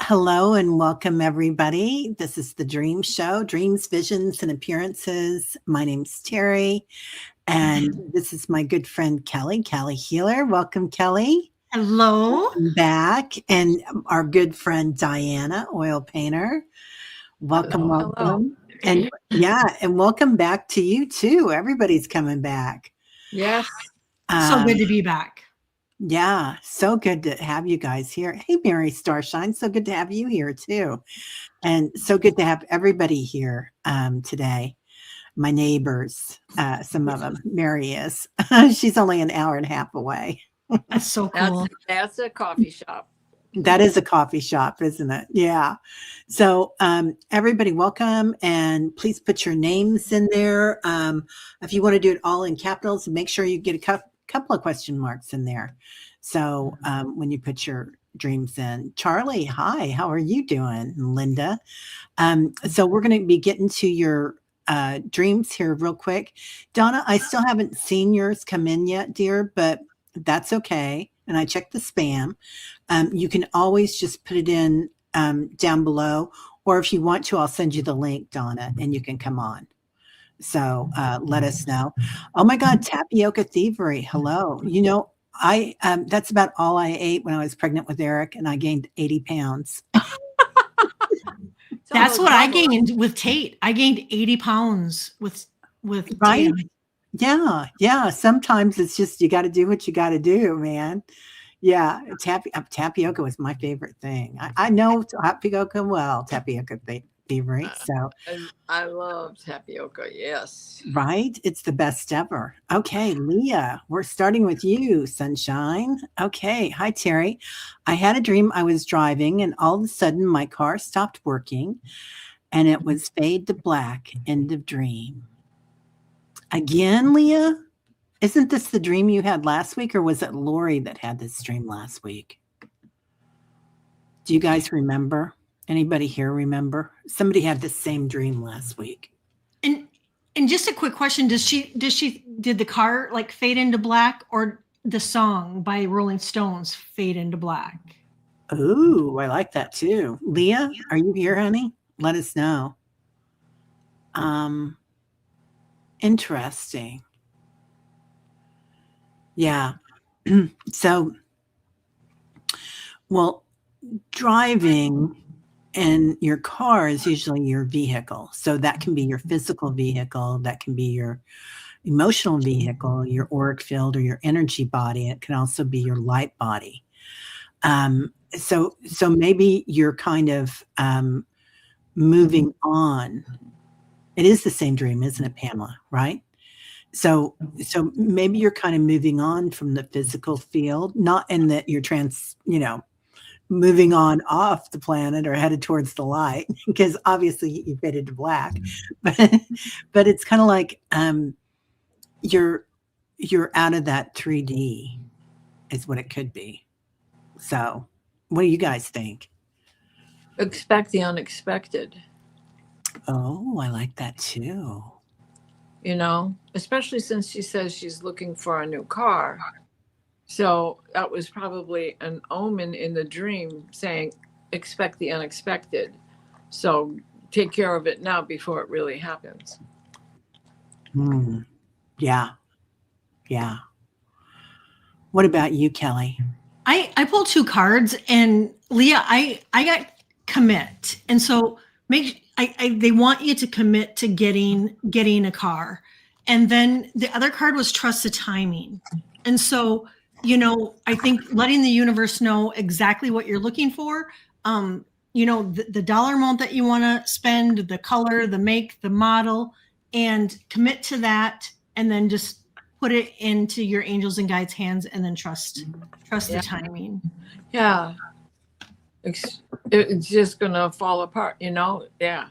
Hello and welcome, everybody. This is the Dream Show, Dreams, Visions, and Appearances. My name's Terry, and this is my good friend Kelly Healer. Welcome, Kelly. Hello. Welcome back. And our good friend Diana, oil painter. Welcome, Hello. welcome. And and welcome back to you too. Everybody's coming back. Yes. So good to be back. Yeah, so good to have you guys here. Hey, Mary Starshine, so good to have you here too. And so good to have everybody here today. My neighbors, some of them. Mary is. She's only an hour and a half away. That's so cool. That's a coffee shop. That is a coffee shop, isn't it? Yeah. So everybody welcome, and please put your names in there. If you want to do it all in capitals, make sure you get a couple of question marks in there. So when you put your dreams in. Charlie, hi, how are you doing? Linda. So we're going to be getting to your dreams here real quick. Donna, I still haven't seen yours come in yet, dear, but that's okay. And I checked the spam. You can always just put it in down below, or if you want to, I'll send you the link, Donna, and you can come on. So let us know. Oh my God, tapioca thievery. Hello. You know, I that's about all I ate when I was pregnant with Eric, and I gained 80 pounds. That's what I gained with Tate. I gained 80 pounds with right. Tate. Yeah. Sometimes it's just you got to do what you got to do, man. Yeah, tapioca was my favorite thing. I know tapioca well, tapioca thievery. So I love tapioca. Yes, right. It's the best ever. Okay, Leah, we're starting with you, Sunshine. Okay, hi Terry. I had a dream I was driving, and all of a sudden my car stopped working, and it was fade to black. End of dream. Again, Leah. Isn't this the dream you had last week, or was it Lori that had this dream last week? Do you guys remember? Anybody here remember? Somebody had the same dream last week. And just a quick question: did the car like fade into black, or the song by Rolling Stones fade into black? Ooh, I like that too. Leah, are you here, honey? Let us know. Interesting. Yeah. So, well, driving in your car is usually your vehicle. So that can be your physical vehicle, that can be your emotional vehicle, your auric field, or your energy body. It can also be your light body. So maybe you're kind of moving on. It is the same dream, isn't it, Pamela? Right? So maybe you're kind of moving on from the physical field, not in that you're moving on off the planet or headed towards the light, because obviously you faded to black, but it's kind of like you're out of that 3D is what it could be. So what do you guys think? expect the unexpected. Oh, I like that too. You know, especially since she says she's looking for a new car. So that was probably an omen in the dream saying, expect the unexpected. So take care of it now before it really happens. Yeah. What about you, Kelly? I pulled two cards, and Leah, I got commit, and so they want you to commit to getting a car, and then the other card was trust the timing, and so I think letting the universe know exactly what you're looking for, the dollar amount that you want to spend, the color, the make, the model, and commit to that, and then just put it into your angels and guides' hands, and then trust the timing. Yeah. It's just going to fall apart, Yeah.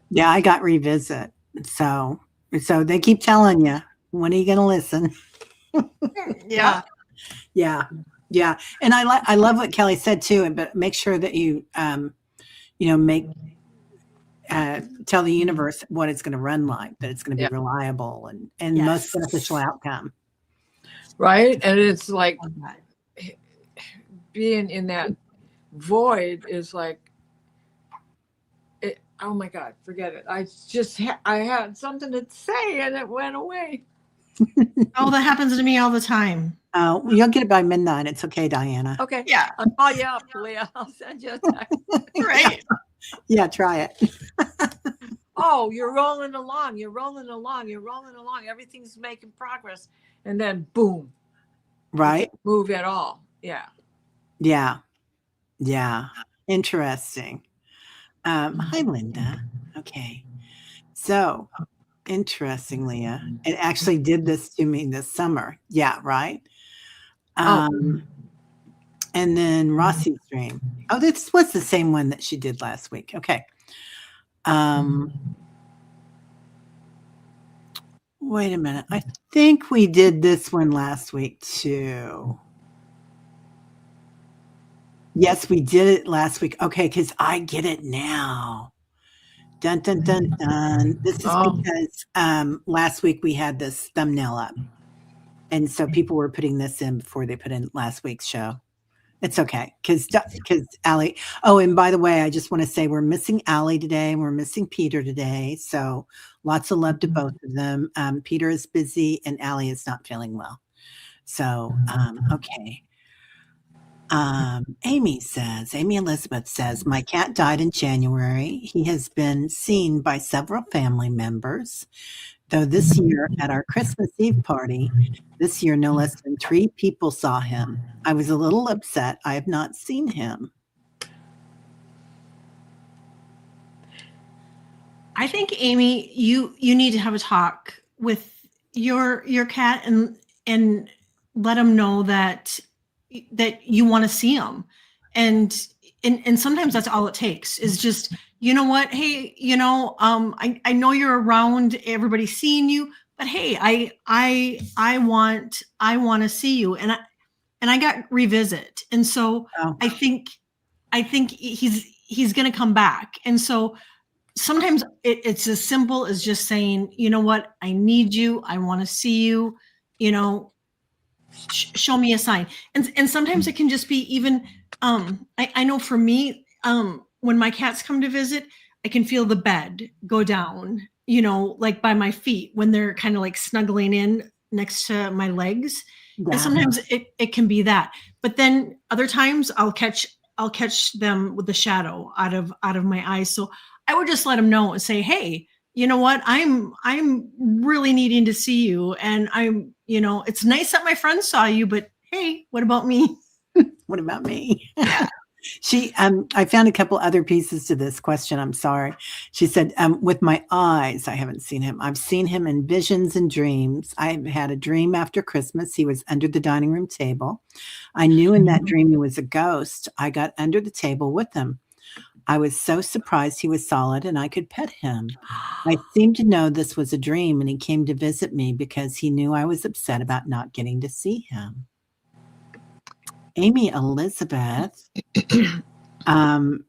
Yeah, I got revisit. So they keep telling you, when are you going to listen? Yeah. And I love what Kelly said too, but make sure that you, tell the universe what it's going to run like, that it's going to be reliable and most beneficial outcome. Right. And it's like being in that void is like, oh my God, forget it. I had something to say and it went away. Oh, that happens to me all the time. You'll get it by midnight. It's okay, Diana. Okay. Yeah. I'll call you up, Leah. I'll send you a text. Right. Yeah, try it. Oh, you're rolling along. You're rolling along. You're rolling along. Everything's making progress. And then boom. Right? Move at all. Yeah. Yeah. Yeah. Interesting. Hi, Linda. Okay. So interesting, Leah. It actually did this to me this summer. Yeah, right? And then Rossi's dream. Oh, this was the same one that she did last week. Okay. Wait a minute. I think we did this one last week too. Yes, we did it last week. Okay, because I get it now. Dun dun dun dun. This is because last week we had this thumbnail up. And so people were putting this in before they put in last week's show. It's okay. Because Allie. Oh, and by the way, I just want to say we're missing Allie today and we're missing Peter today. So lots of love to both of them. Peter is busy and Allie is not feeling well. So, okay. Amy Elizabeth says, my cat died in January. He has been seen by several family members, though this year at our Christmas Eve party, this year no less than 3 people saw him. I was a little upset. I have not seen him. I think, Amy, you need to have a talk with your cat and let him know that you want to see him. And sometimes that's all it takes is just, you know what? Hey, I know you're around, everybody's seeing you, but hey, I want to see you. And I got revisit. And so I think he's going to come back. And so sometimes it's as simple as just saying, you know what? I need you. I want to see you, show me a sign. And sometimes it can just be even, I know for me, when my cats come to visit, I can feel the bed go down, like by my feet when they're kind of like snuggling in next to my legs. Yeah. And sometimes it can be that, but then other times I'll catch them with the shadow out of my eyes. So I would just let them know and say, hey, you know what? I'm really needing to see you. And it's nice that my friends saw you, but hey, what about me? What about me? I found a couple other pieces to this question. I'm sorry. She said, with my eyes, I haven't seen him. I've seen him in visions and dreams. I had a dream after Christmas. He was under the dining room table. I knew in that dream he was a ghost. I got under the table with him. I was so surprised he was solid and I could pet him. I seemed to know this was a dream and he came to visit me because he knew I was upset about not getting to see him. Amy Elizabeth,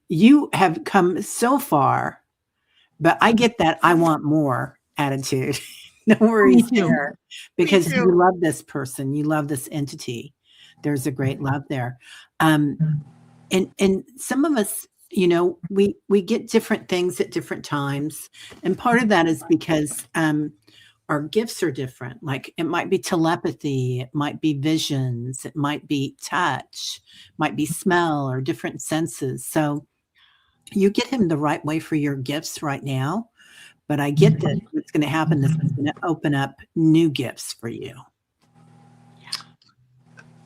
you have come so far, but I get that I want more attitude. No worries there, because you love this person. You love this entity. There's a great love there. And some of us, we get different things at different times. And part of that is because our gifts are different. Like it might be telepathy, it might be visions, it might be touch, might be smell or different senses. So you get him the right way for your gifts right now. But I get that what's going to happen is it's going to open up new gifts for you.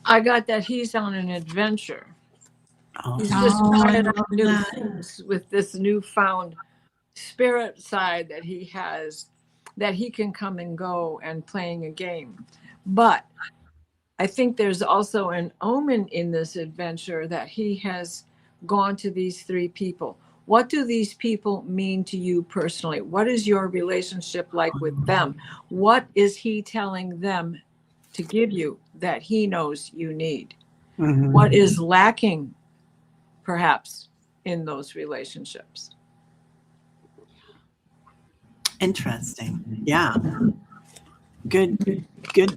I got that he's on an adventure. Oh. He's just trying out new things with this newfound spirit side that he has, that he can come and go and playing a game. But I think there's also an omen in this adventure that he has gone to these 3 people. What do these people mean to you personally? What is your relationship like with them? What is he telling them to give you that he knows you need? Mm-hmm. What is lacking, perhaps, in those relationships? Interesting. Yeah. Good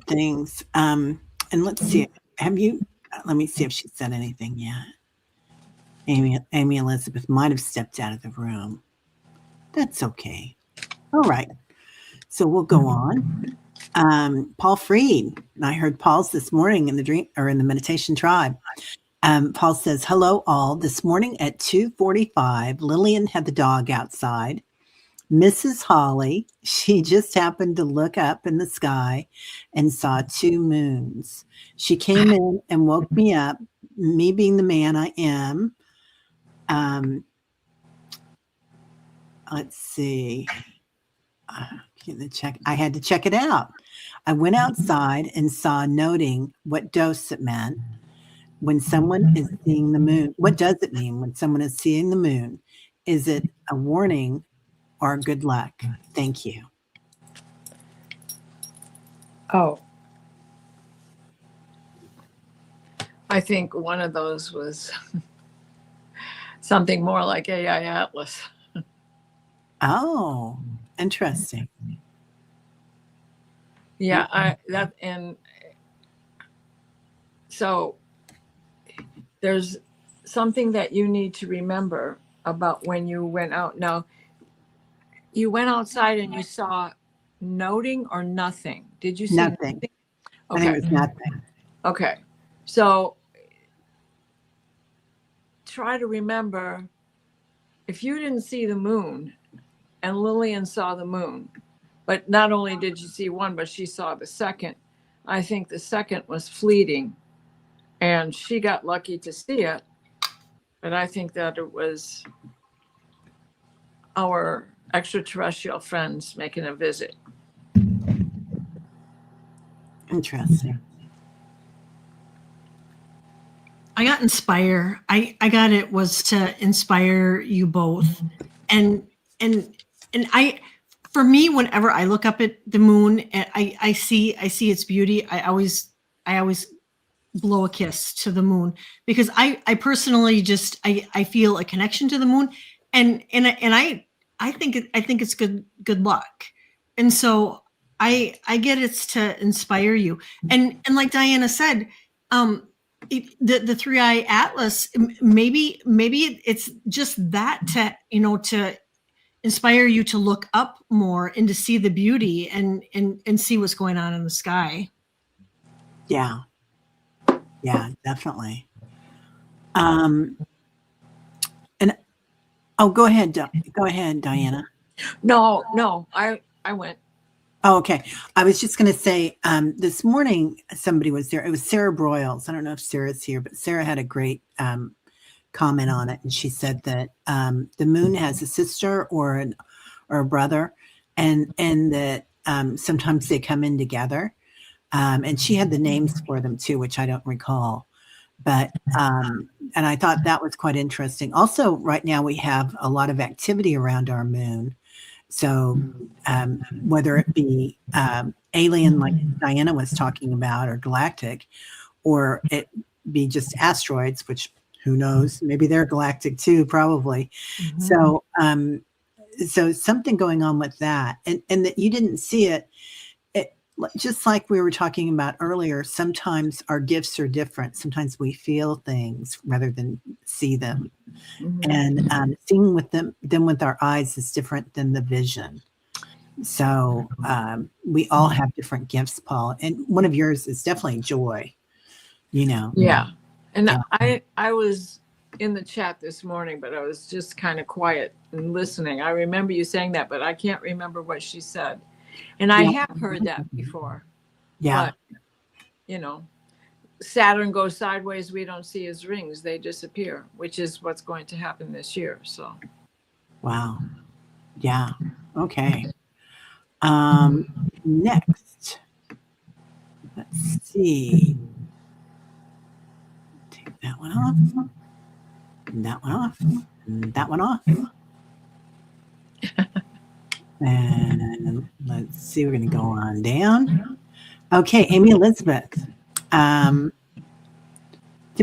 things. And let's see. Let me see if she said anything yet. Amy Elizabeth might have stepped out of the room. That's okay. All right. So we'll go on. Paul Freed. I heard Paul's this morning in the meditation tribe. Paul says, hello all. This morning at 2:45, Lillian had the dog outside. Mrs. Holly, she just happened to look up in the sky and saw 2 moons. She came in and woke me up, me being the man I am. Let's see. I had to check it out. I went outside and saw noting what dose it meant when someone is seeing the moon. What does it mean when someone is seeing the moon? Is it a warning or good luck? Thank you. Oh, I think one of those was something more like AI Atlas. Oh, interesting. Yeah, and so there's something that you need to remember about when you went out. Now, you went outside and you saw noting or nothing. Did you see Nothing? I think it was nothing. Okay. So try to remember, if you didn't see the moon and Lillian saw the moon, but not only did you see one, but she saw the second, I think the second was fleeting and she got lucky to see it. But I think that it was our extraterrestrial friends making a visit. Interesting. I got inspire. I got it was to inspire you both. And I, for me, whenever I look up at the moon and I see its beauty, I always blow a kiss to the moon, because I personally just I feel a connection to the moon, and I think it's good luck. And so I get it's to inspire you. And like Diana said, the 3i Atlas, maybe it's just that to inspire you to look up more and to see the beauty and see what's going on in the sky. Yeah, definitely. And go ahead, Diana. No, I went. Oh, okay. I was just going to say, this morning somebody was there. It was Sarah Broyles. I don't know if Sarah's here, but Sarah had a great comment on it, and she said that the moon has a sister or a brother, and that sometimes they come in together. And she had the names for them too, which I don't recall. But and I thought that was quite interesting. Also, right now we have a lot of activity around our moon. So whether it be alien, like Diana was talking about, or galactic, or it be just asteroids, which who knows? Maybe they're galactic too, probably. Mm-hmm. So something going on with that, and that you didn't see it. Just like we were talking about earlier, sometimes our gifts are different. Sometimes we feel things rather than see them. Mm-hmm. And seeing with them with our eyes is different than the vision. So we all have different gifts, Paul. And one of yours is definitely joy, Yeah. And yeah. I was in the chat this morning, but I was just kind of quiet and listening. I remember you saying that, but I can't remember what she said. And I have heard that before. Yeah. But, Saturn goes sideways. We don't see his rings. They disappear, which is what's going to happen this year. So. Wow. Yeah. Okay. Next. Let's see. Take that one off. And that one off. And that one off. And let's see, we're going to go on down. Okay, Amy Elizabeth. Did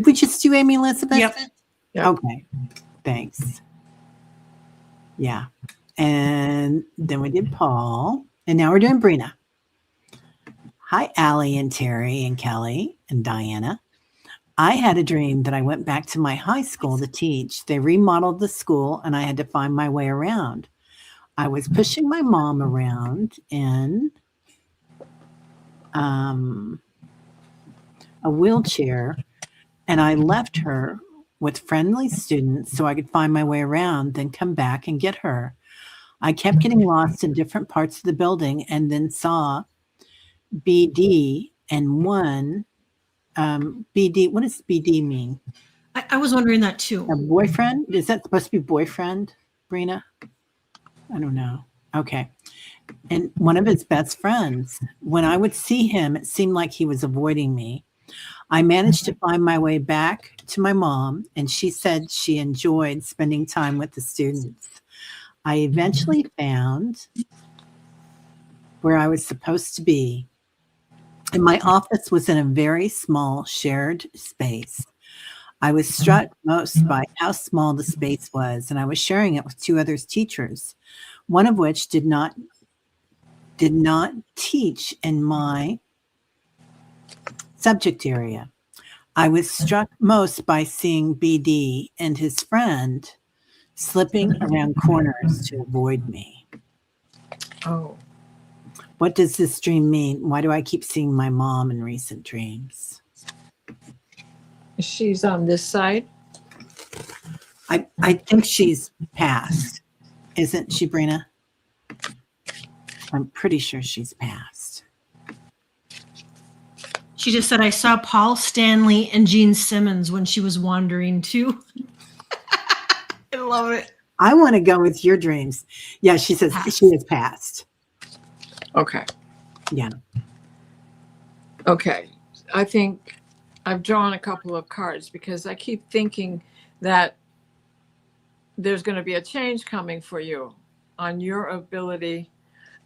we just do Amy Elizabeth? Yep. Okay, thanks. Yeah. And then we did Paul. And now we're doing Brina. Hi, Allie and Terry and Kelly and Diana. I had a dream that I went back to my high school to teach. They remodeled the school and I had to find my way around. I was pushing my mom around in a wheelchair, and I left her with friendly students so I could find my way around, then come back and get her. I kept getting lost in different parts of the building and then saw BD and one BD. What does BD mean? I was wondering that too. A boyfriend? Is that supposed to be boyfriend, Brina? I don't know. Okay. And one of his best friends. When I would see him, it seemed like he was avoiding me. I managed to find my way back to my mom, and she said she enjoyed spending time with the students. I eventually found where I was supposed to be, and my office was in a very small shared space. I was struck most by how small the space was, and I was sharing it with two other teachers, one of which did not teach in my subject area. I was struck most by seeing BD and his friend slipping around corners to avoid me. Oh. What does this dream mean? Why do I keep seeing my mom in recent dreams? She's on this side. I think she's passed. Isn't she, Brina? I'm pretty sure she's passed. She just said, I saw Paul Stanley and Gene Simmons when she was wandering too. I love it. I want to go with your dreams. Yeah, she says she has passed. Okay. Yeah. Okay. I think I've drawn a couple of cards because I keep thinking that there's going to be a change coming for you on your ability.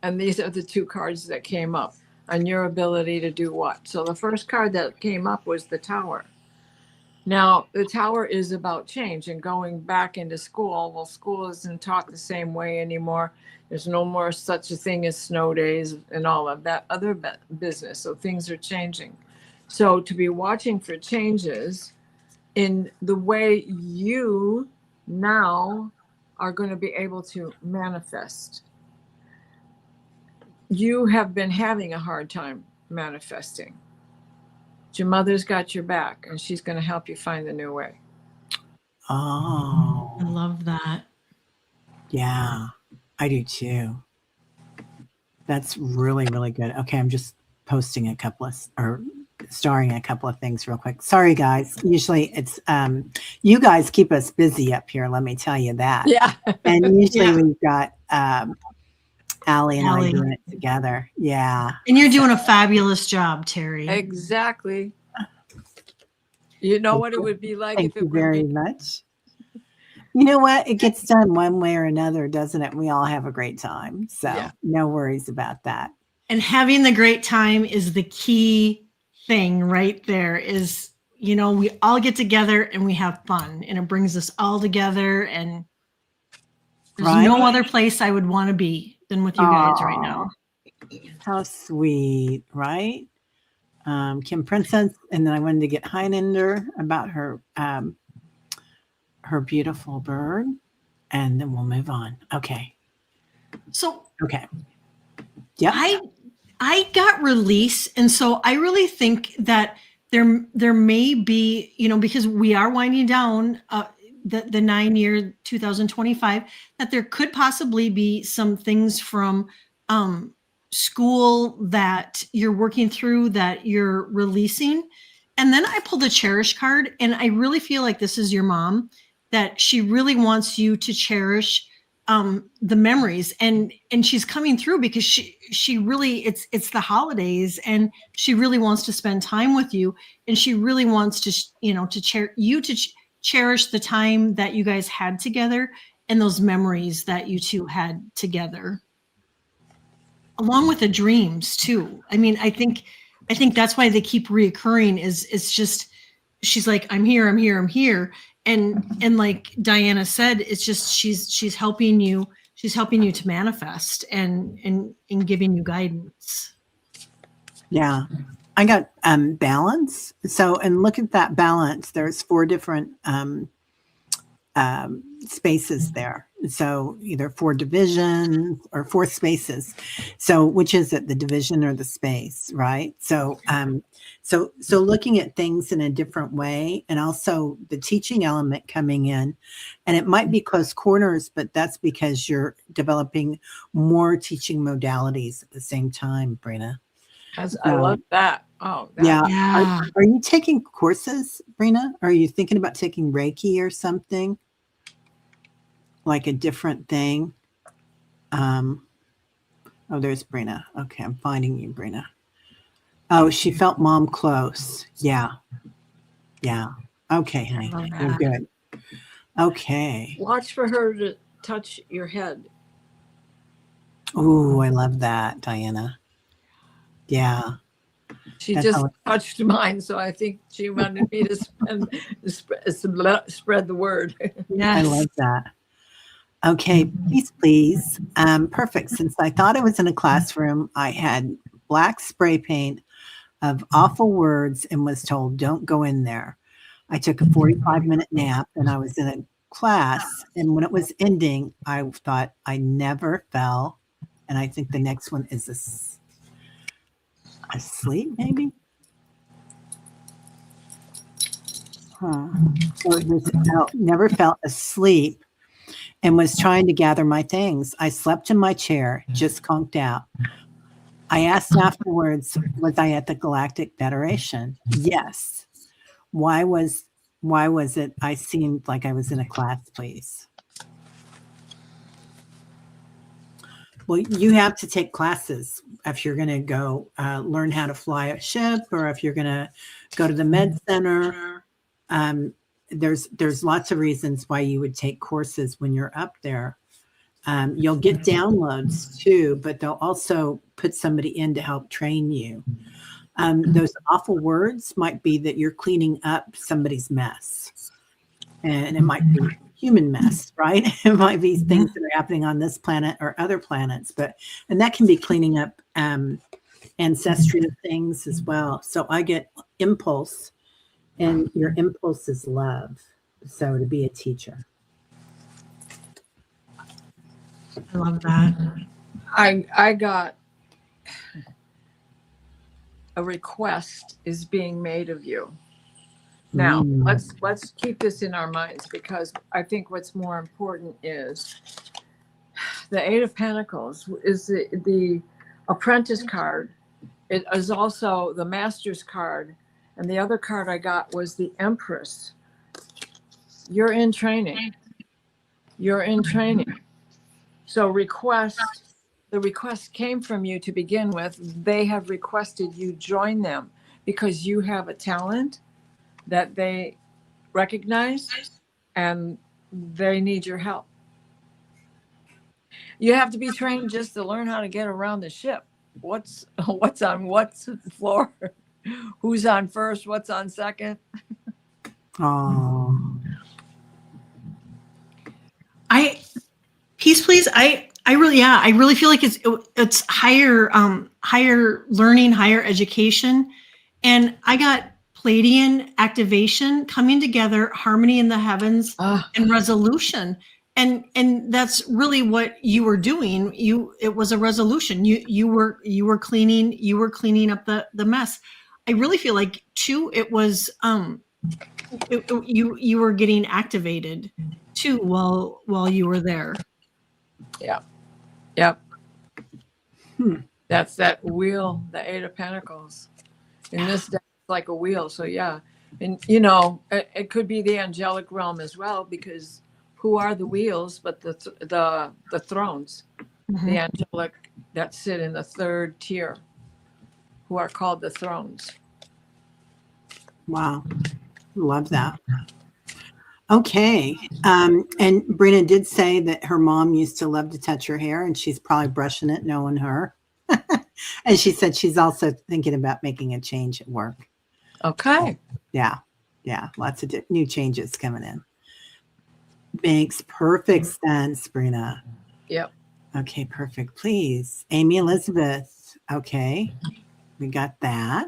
And these are the two cards that came up on your ability to do what. So the first card that came up was the Tower. Now, the Tower is about change and going back into school. Well, school isn't taught the same way anymore. There's no more such a thing as snow days and all of that other business. So things are changing. So to be watching for changes in the way you now are going to be able to manifest. You have been having a hard time manifesting. Your mother's got your back and she's going to help you find the new way. Oh. I love that. Yeah, I do too. That's really, really good. Okay, I'm just posting a couple of, or starring a couple of things real quick. Sorry, guys. Usually it's, you guys keep us busy up here, let me tell you that. Yeah. And usually Yeah. we've got Allie and I Allie. doing it together. Yeah. And you're doing a fabulous job, Terry. Exactly. You know what it would be like Thank if you it very would be. much. You know what? It gets done one way or another, doesn't it? We all have a great time. So Yeah. no worries about that. And having the great time is the key thing right there is, you know, we all get together and we have fun and it brings us all together. And there's Right? no other place I would want to be than with you guys right now. How sweet, right? Kim Princess, and then I wanted to get Highlander about her her beautiful bird, and then we'll move on. Okay. So Okay. Yeah. I got release, and so I really think that there may be, you know, because we are winding down the 9-year 2025, that there could possibly be some things from school that you're working through that you're releasing. And then I pulled a cherish card, and I really feel like this is your mom, that she really wants you to cherish the memories, and she's coming through because she really, it's the holidays and she really wants to spend time with you, and she really wants to, you know, to cherish the time that you guys had together and those memories that you two had together, along with the dreams too. I mean, I think that's why they keep reoccurring is it's just, she's like, I'm here. And like Diana said, it's just, she's helping you to manifest and giving you guidance. Yeah. I got balance. So, and look at that balance. There's 4 different spaces there. So either 4 divisions or 4 spaces. So which is it, the division or the space, right? So so looking at things in a different way, and also the teaching element coming in, and it might be close quarters, but that's because you're developing more teaching modalities at the same time, Brina. I love that. Oh, that, Yeah. Yeah. Are you taking courses, Brina? Are you thinking about taking Reiki or something? Like a different thing? Oh, there's Brina. Okay, I'm finding you, Brina. Oh, she felt mom close. Yeah. Yeah. Okay, honey. love You're that. good. Okay. watch for her to touch your head. Ooh, I love that, Diana. Yeah. She That's just how touched mine, so I think she wanted me to spread the word. I Yes. love that. Okay, please. Perfect. Since I thought I was in a classroom, I had black spray paint of awful words and was told, don't go in there. I took a 45-minute nap and I was in a class. And when it was ending, I thought I never fell. And I think the next one is asleep, maybe? Huh. So it was never felt asleep and was trying to gather my things. I slept in my chair, just conked out. I asked afterwards, was I at the Galactic Federation? Yes. Why was it I seemed like I was in a class, please? Well, you have to take classes if you're going to go learn how to fly a ship, or if you're going to go to the med center. There's lots of reasons why you would take courses when you're up there. You'll get downloads too, but they'll also put somebody in to help train you. Those awful words might be that you're cleaning up somebody's mess, and it might be human mess, right? It might be things that are happening on this planet or other planets, and that can be cleaning up ancestral things as well. So I get impulse, and your impulse is love. So to be a teacher. I love that. I got a request is being made of you. Now, let's keep this in our minds, because I think what's more important is the 8 of Pentacles is the apprentice card. It is also the master's card, and the other card I got was the Empress. You're in training. You're in training. So the request came from you to begin with. They have requested you join them because you have a talent that they recognize, and they need your help. You have to be trained just to learn how to get around the ship. What's on what's floor? Who's on first? What's on second? Oh, Peace, please. I really feel like it's higher learning, higher education, and I got Palladian activation, coming together, harmony in the heavens, and resolution. And that's really what you were doing. It was a resolution. You were cleaning up the mess. I really feel like too, it was you were getting activated too while you were there. Yep. That's that wheel, the 8 of Pentacles. In this deck, it's like a wheel. So yeah, and it could be the angelic realm as well, because who are the wheels but the thrones, the angelic that sit in the 3rd tier, who are called the thrones. wow. Love that. Okay. And Brina did say that her mom used to love to touch her hair, and she's probably brushing it, knowing her. And she said she's also thinking about making a change at work. Okay. Yeah. Lots of new changes coming in. Makes perfect sense, Brina. Yep. Okay, perfect. Please. Amy Elizabeth. Okay. We got that.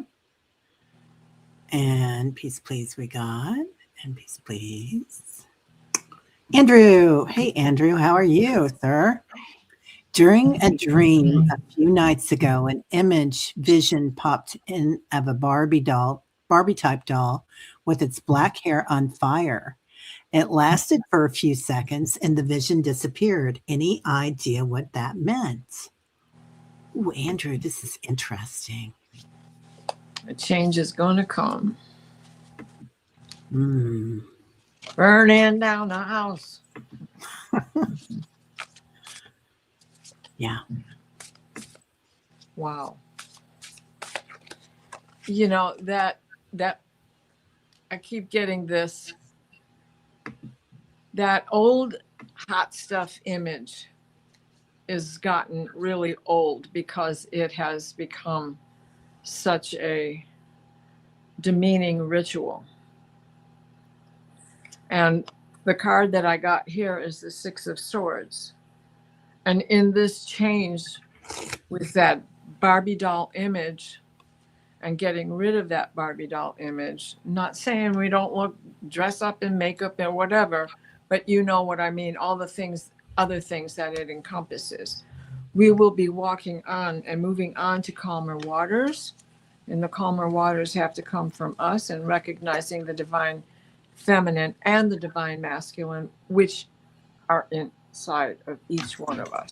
And peace, please, we got. And peace, please. Andrew. Hey, Andrew. How are you, sir? During a dream a few nights ago, an image vision popped in of a Barbie type doll with its black hair on fire. It lasted for a few seconds and the vision disappeared. Any idea what that meant? Ooh, Andrew, this is interesting. A change is going to come. Mm. Burning down the house. Yeah. Wow. You know, that I keep getting this, that old hot stuff image is gotten really old because it has become such a demeaning ritual. And the card that I got here is the Six of Swords. And in this change with that Barbie doll image and getting rid of that Barbie doll image, not saying we don't dress up in makeup and whatever, but you know what I mean, all the things, other things that it encompasses. We will be walking on and moving on to calmer waters. And the calmer waters have to come from us and recognizing the divine feminine and the divine masculine, which are inside of each one of us.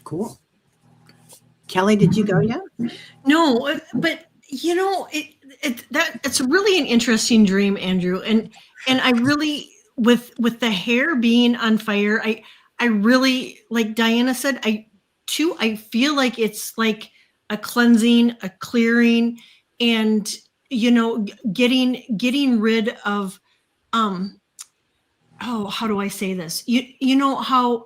Cool. Kelly, did you go yet? No, but you know, it's really an interesting dream, Andrew. And I really, with the hair being on fire, I really, like Diana said, I feel like it's like a cleansing, a clearing, and you know, getting rid of how do I say this? You know how,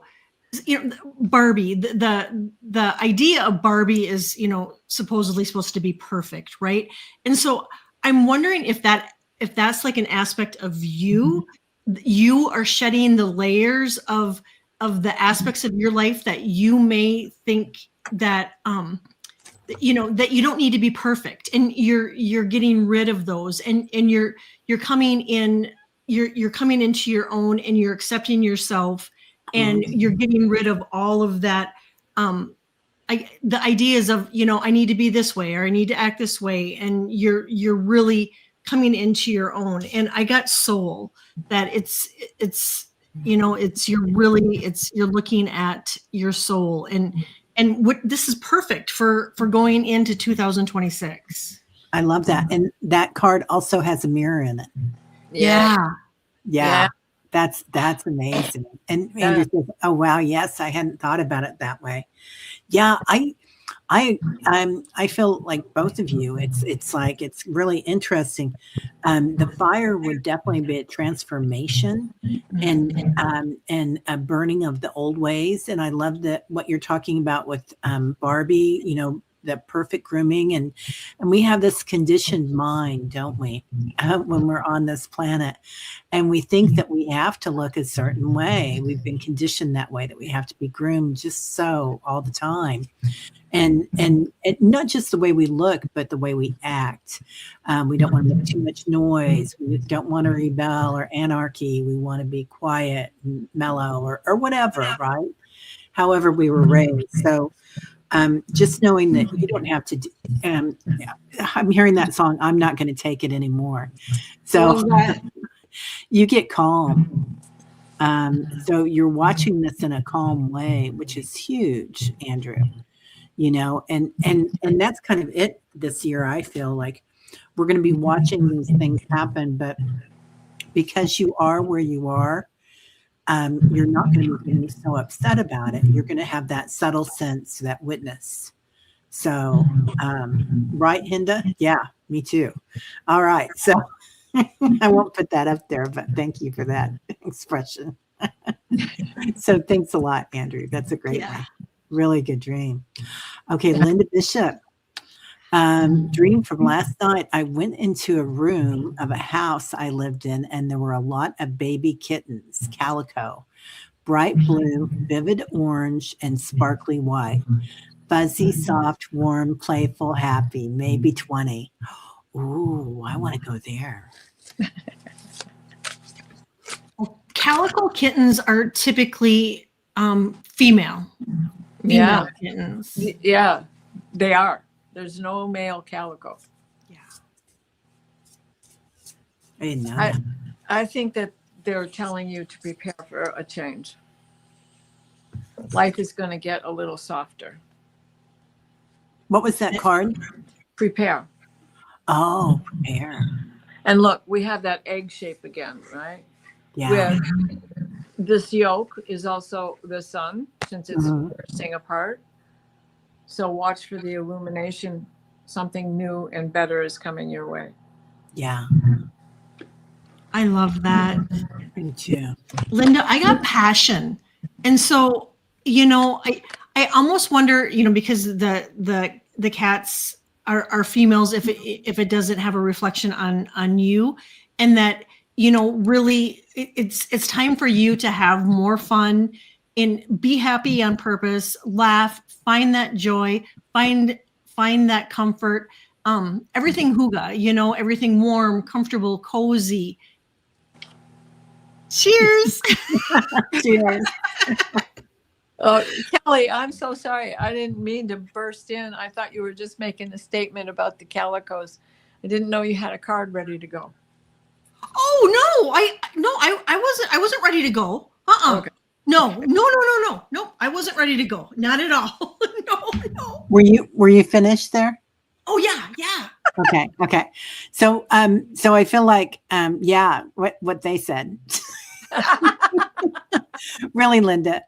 you know, Barbie, the idea of Barbie is, you know, supposedly supposed to be perfect, right? And so I'm wondering if that's like an aspect of you are shedding the layers of the aspects of your life that you may think that you know, that you don't need to be perfect, and you're getting rid of those, and you're coming in, you're coming into your own, and you're accepting yourself, and you're getting rid of all of that, the ideas of, you know, I need to be this way or I need to act this way, and you're really coming into your own. And I got soul, that it's you know, you're looking at your soul, and what this is perfect for going into 2026. I love that. And that card also has a mirror in it. Yeah. That's amazing. And Andrew says, oh wow, yes, I hadn't thought about it that way. Yeah, I feel like both of you. It's like, it's really interesting. The fire would definitely be a transformation and a burning of the old ways. And I love that what you're talking about with Barbie, you know, the perfect grooming, and we have this conditioned mind, don't we, when we're on this planet, and we think that we have to look a certain way. We've been conditioned that way, that we have to be groomed just so all the time, and not just the way we look, but the way we act. We don't want to make too much noise. We don't want to rebel or anarchy. We want to be quiet and mellow, or whatever, right? However we were raised. So just knowing that you don't have to, I'm hearing that song, I'm not going to take it anymore. So you get calm. So you're watching this in a calm way, which is huge, Andrew, you know, and that's kind of it this year. I feel like we're going to be watching these things happen, but because you are where you are, you're not going to be so upset about it. You're going to have that subtle sense, that witness. So, right, Hinda? Yeah, me too. All right. So I won't put that up there, but thank you for that expression. So thanks a lot, Andrew. That's a great one. Really good dream. Okay, Linda Bishop. Dream from last night. I went into a room of a house I lived in, and there were a lot of baby kittens, calico, bright blue, vivid orange, and sparkly white. Fuzzy, soft, warm, playful, happy, maybe 20. Ooh, I want to go there. Calico kittens are typically female Yeah. kittens. Yeah, they are. There's no male calico. Yeah. I didn't know that. I think that they're telling you to prepare for a change. Life is going to get a little softer. What was that card? Prepare. Oh, prepare. And look, we have that egg shape again, right? Yeah. With this yolk is also the sun, since it's bursting apart. So watch for the illumination. Something new and better is coming your way. Yeah. I love that. Me too. Linda, I got passion. And so, I almost wonder, because the cats are females if it doesn't have a reflection on you, and that, really it's time for you to have more fun and be happy on purpose, laugh, find that joy, find that comfort, everything hygge, everything warm, comfortable, cozy. Cheers. Cheers. Oh, Kelly, I'm so sorry. I didn't mean to burst in. I thought you were just making a statement about the calicos. I didn't know you had a card ready to go. Oh I wasn't ready to go. Okay. No, I wasn't ready to go. Not at all. No. Were you finished there? Oh yeah. Okay. So I feel like what they said. Really, Linda.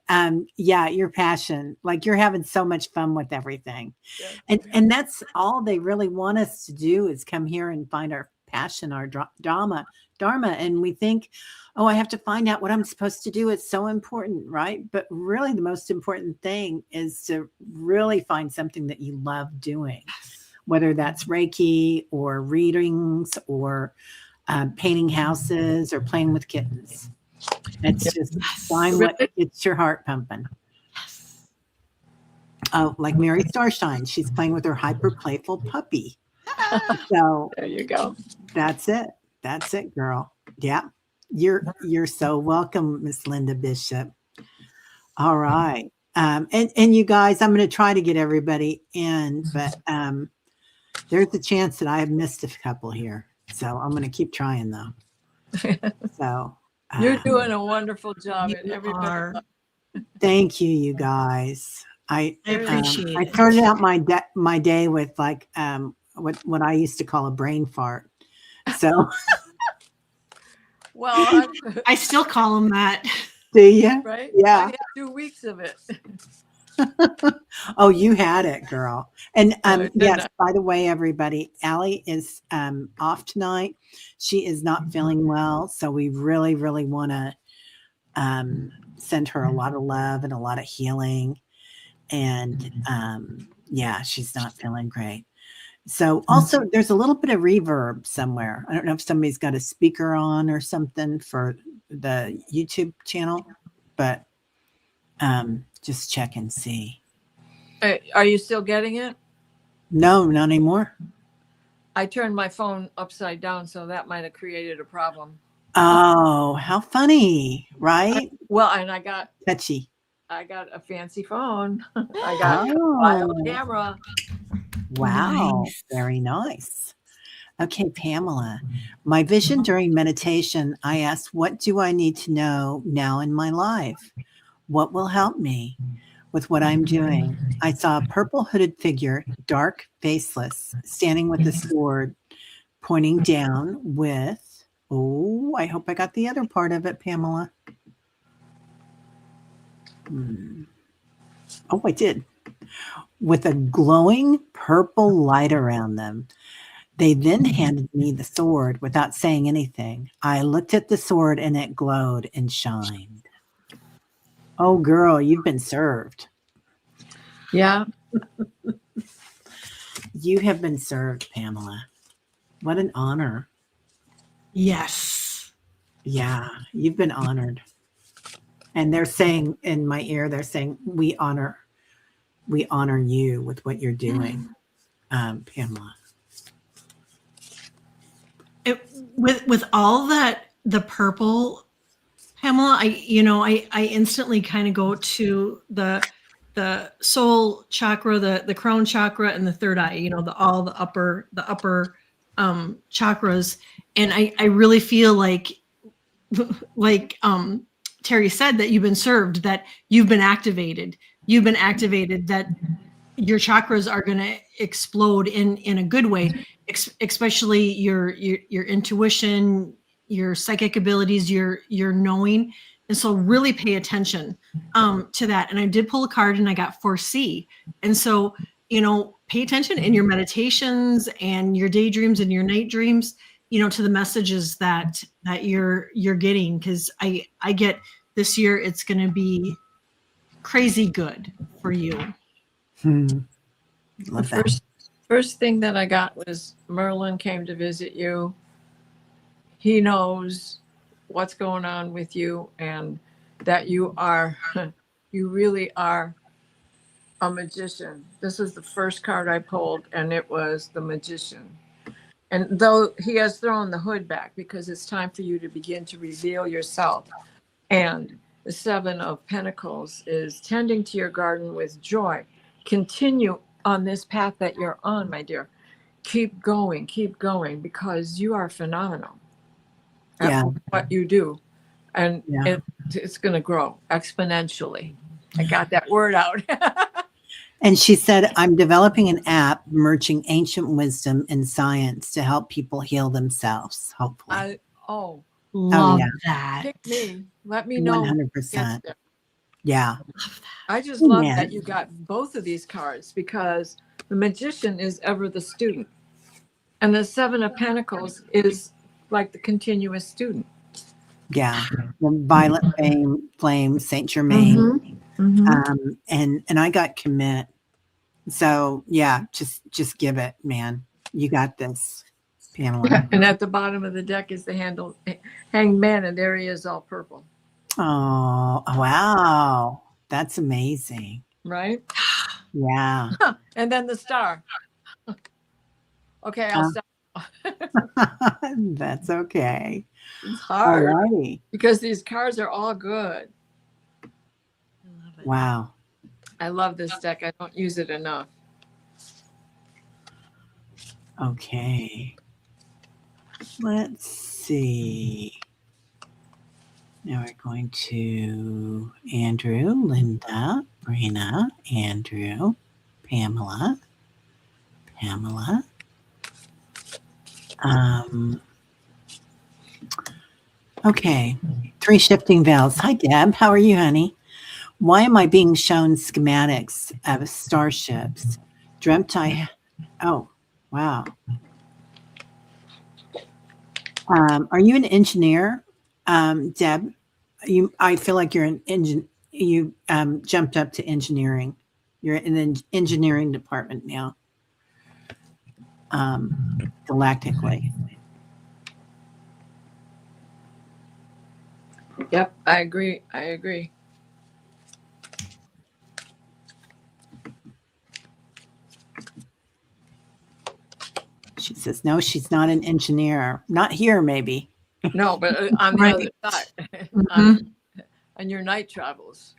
Your passion, like you're having so much fun with everything. Yeah. And that's all they really want us to do is come here and find our passion, our dharma. And we think, oh, I have to find out what I'm supposed to do. It's so important, right? But really the most important thing is to really find something that you love doing, whether that's Reiki or readings or painting houses or playing with kittens. It's just find what gets your heart pumping. Oh, like Mary Starshine, she's playing with her hyper playful puppy. So there you go. That's it, girl. Yeah, you're so welcome, Miss Linda Bishop. All right, and you guys, I'm going to try to get everybody in, but there's a chance that I have missed a couple here, so I'm going to keep trying though. So. You're doing a wonderful job, and everybody. Thank you, you guys. I appreciate it. I started out my day with like what I used to call a brain fart. So, well, I still call them that. Do you? Right? Yeah. I had 2 weeks of it. Oh, you had it, girl. And yes, I? by the way, everybody, Allie is off tonight. She is not feeling well, so we really, really want to send her a lot of love and a lot of healing. And she's not feeling great. So also, there's a little bit of reverb somewhere. I don't know if somebody's got a speaker on or something for the YouTube channel, but just check and see. Are you still getting it? No, not anymore. I turned my phone upside down, so that might have created a problem. Oh, how funny, right? Well, and I got Touchy. a fancy phone. I got a camera. Wow, Nice. very nice. Okay, Pamela, my vision during meditation, I asked, what do I need to know now in my life? What will help me with what I'm doing? I saw a purple hooded figure, dark, faceless, standing with a sword, pointing down with, I hope I got the other part of it, Pamela. Oh, I did. With a glowing purple light around them. They then handed me the sword without saying anything. I looked at the sword and it glowed and shined. Oh, girl, you've been served. Yeah. You have been served, Pamela. What an honor. Yes. Yeah, you've been honored. And they're saying in my ear, they're saying, we honor we honor you with what you're doing, Pamela. With all that, the purple, Pamela, I instantly kind of go to the soul chakra, the crown chakra, and the third eye. All the upper chakras, and I really feel like Terry said, that you've been served, that you've been activated, that your chakras are going to explode in a good way, especially your intuition, your psychic abilities, your knowing. And so really pay attention to that. And I did pull a card and I got 4C. And so, pay attention in your meditations and your daydreams and your night dreams, to the messages that you're getting. Cause I get this year, it's going to be crazy good for you. Love The that. first thing that I got was Merlin came to visit you. He knows what's going on with you, and that you really are a magician. This is the first card I pulled, and it was the Magician. And though he has thrown the hood back, because it's time for you to begin to reveal yourself. And the Seven of Pentacles is tending to your garden with joy. Continue on this path that you're on, my dear. Keep going, because you are phenomenal at what you do. And it's going to grow exponentially. I got that word out. And she said, I'm developing an app merging ancient wisdom and science to help people heal themselves, hopefully. Love that. Pick me. Let me know. 100%. Yeah. I just love that you got both of these cards, because the Magician is ever the student. And the Seven of Pentacles is like the continuous student. Yeah. The Violet Flame, Saint Germain. And I got commit. So yeah, just give it, man. You got this, Pamela. And at the bottom of the deck is the Hanged Man, and there he is, all purple. Oh, wow. That's amazing. Right? Yeah. And then the star. Okay, I'll stop. That's okay. It's hard. Alrighty. Because these cards are all good. I love it. Wow. I love this deck. I don't use it enough. Okay. Let's see. Now we're going to Andrew, Linda, Brina, Andrew, Pamela. Okay. 3 shifting veils. Hi, Deb. How are you, honey? Why am I being shown schematics of starships? Oh, wow. Are you an engineer, Deb? I feel like you're an engine. You jumped up to engineering. You're in the engineering department now, galactically. Yep, I agree. She says, no, she's not an engineer. Not here, maybe. No, but on the other side, on your night travels,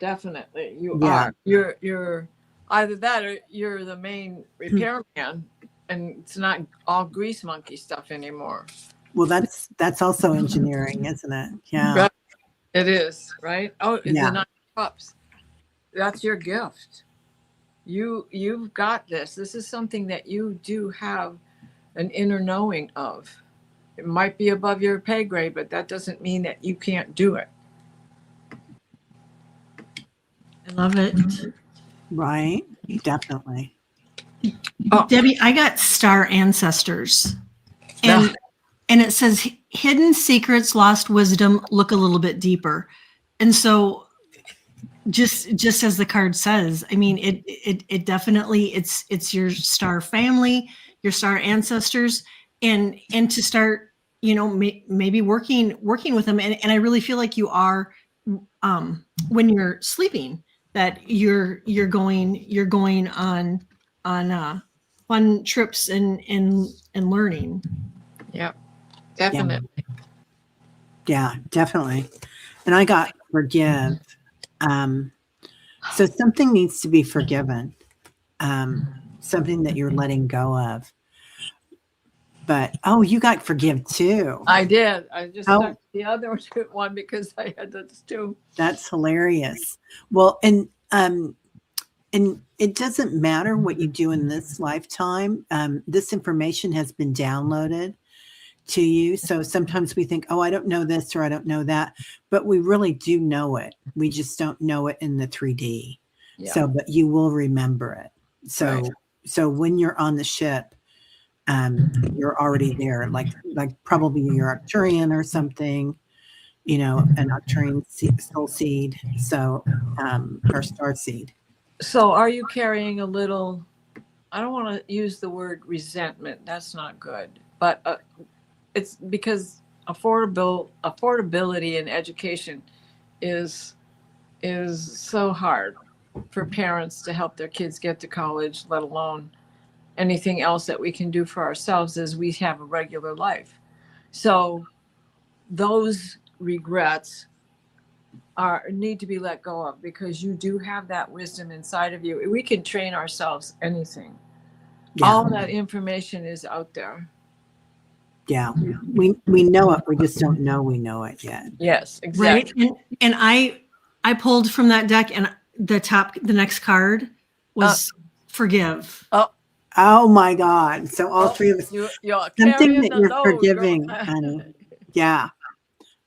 definitely you are. You're either that or you're the main repairman, and it's not all grease monkey stuff anymore. Well, that's also engineering, isn't it? Yeah, Right. It is, right? Oh, it's the 9 of Cups. That's your gift. You've got this. This is something that you do have an inner knowing of. It might be above your pay grade, but that doesn't mean that you can't do it. I love it. right. Definitely. Debbie, I got star ancestors. And it says hidden secrets, lost wisdom, look a little bit deeper. And so just as the card says, I mean, it definitely, it's your star family, your star ancestors, and to start, maybe working with them. And I really feel like you are, when you're sleeping, that you're going on fun trips and learning. Yep. Definitely. Yeah, definitely. And I got forgive. So something needs to be forgiven. Something that you're letting go of. But you got forgive too. I did. I just Oh. stuck the other one because I had those two. That's hilarious. Well, and it doesn't matter what you do in this lifetime. This information has been downloaded to you. So sometimes we think, I don't know this or I don't know that, but we really do know it. We just don't know it in the 3D. Yeah. So, but you will remember it. So, Right. so when you're on the ship, you're already there, like probably you're Arcturian or something, an Arcturian soul seed. So, or star seed. So are you carrying a little, I don't want to use the word resentment. That's not good. But it's because affordability in education is so hard for parents to help their kids get to college, let alone anything else that we can do for ourselves as we have a regular life. So those regrets need to be let go of, because you do have that wisdom inside of you. We can train ourselves anything. Yeah. All that information is out there. Yeah, we know it. We just don't know we know it yet. Yes, exactly. Right. And I pulled from that deck, and the next card was forgive. Oh my God. So all three of us, You're something that you're load, forgiving, girl. honey. Yeah.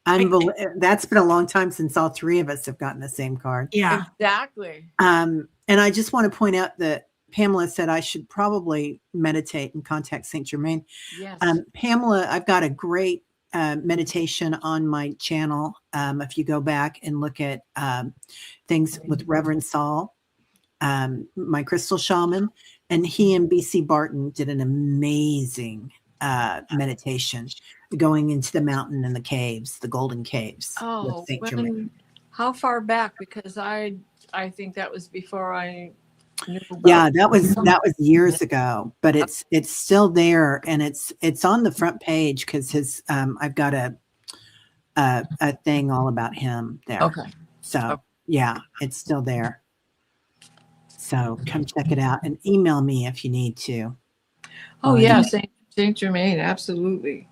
That's been a long time since all three of us have gotten the same card. Yeah. Exactly. And I just want to point out that Pamela said I should probably meditate and contact Saint Germain. Yes. Pamela, I've got a great meditation on my channel. If you go back and look at things with Reverend Saul, my crystal shaman, and he and BC Barton did an amazing meditation going into the mountain and the caves, the golden caves. Oh, with Saint Germain. How far back? Because I think that was before I knew about. Yeah, that was years ago, but it's still there, and it's on the front page because his I've got a thing all about him there. Okay. So yeah, it's still there. So come check it out and email me if you need to. Oh yeah, Saint Germain, absolutely.